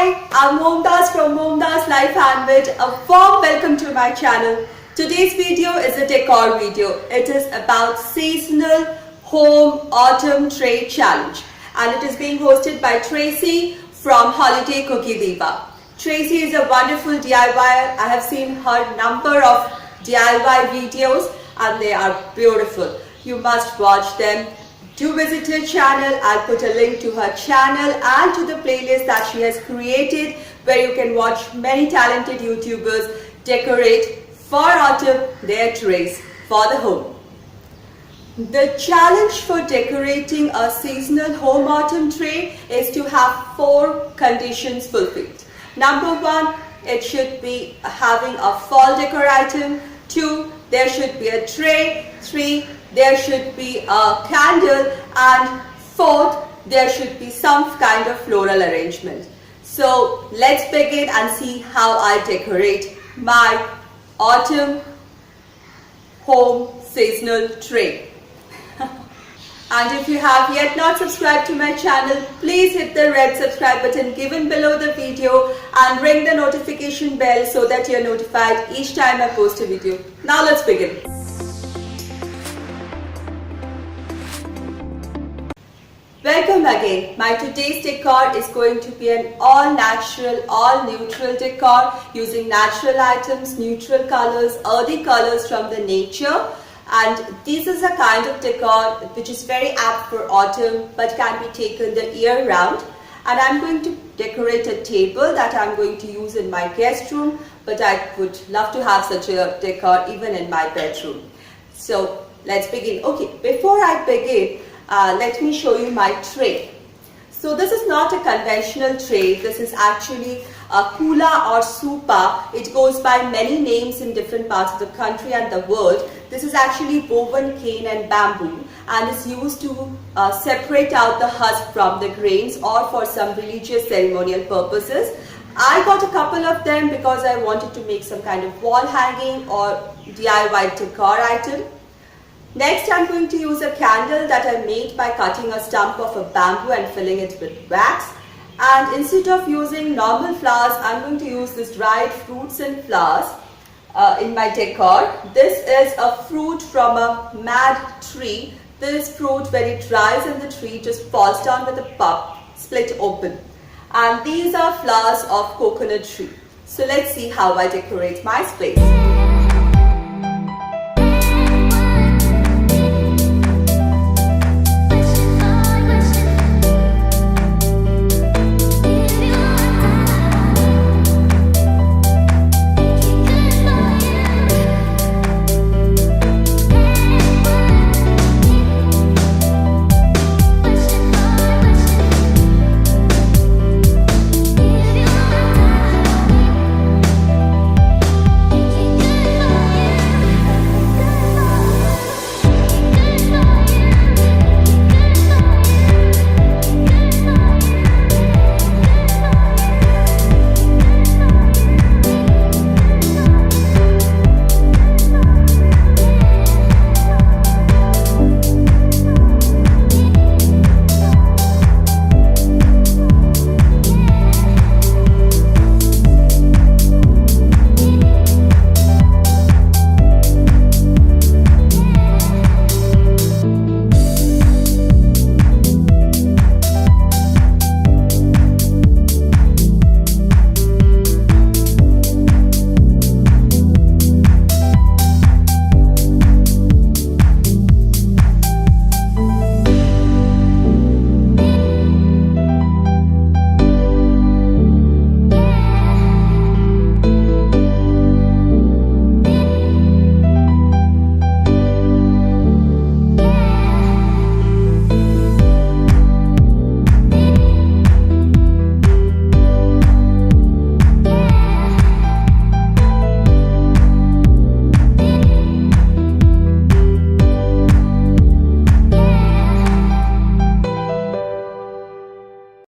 Hi, I'm MomDas from MomDas Life Handmade. A warm welcome to my channel. Today's video is a decor video. It is about seasonal home autumn tray challenge, and it is being hosted by Tracey from Holiday Cookie Diva. Tracey is a wonderful DIYer. I have seen her number of DIY videos and they are beautiful. You must watch them. Do visit her channel. I'll put a link to her channel and to the playlist that she has created, where you can watch many talented YouTubers decorate for autumn their trays for the home. The challenge for decorating a seasonal home autumn tray is to have 4 conditions fulfilled. Number 1, it should be having a fall decor item. 2, there should be a tray. 3, there should be a candle, and 4th, there should be some kind of floral arrangement. So let's begin and see how I decorate my autumn home seasonal tray. And if you have yet not subscribed to my channel, please hit the red subscribe button given below the video and ring the notification bell so that you are notified each time I post a video. Now let's begin. Welcome again. My today's decor is going to be an all natural, all neutral decor using natural items, neutral colors, earthy colors from the nature. And this is a kind of decor which is very apt for autumn but can be taken the year round. And I'm going to decorate a table that I'm going to use in my guest room, but I would love to have such a decor even in my bedroom. So let's begin. Okay, before I begin, let me show you my tray. So this is not a conventional tray. This is actually a kula or supa. It goes by many names in different parts of the country and the world. This is actually woven cane and bamboo and is used to separate out the husk from the grains or for some religious ceremonial purposes. I got a couple of them because I wanted to make some kind of wall hanging or DIY decor item. Next, I'm going to use a candle that I made by cutting a stump of a bamboo and filling it with wax. And instead of using normal flowers, I'm going to use this dried fruits and flowers in my decor. This is a fruit from a mad tree. This fruit, when it dries in the tree, just falls down with a pop, split open. And these are flowers of coconut tree. So let's see how I decorate my space.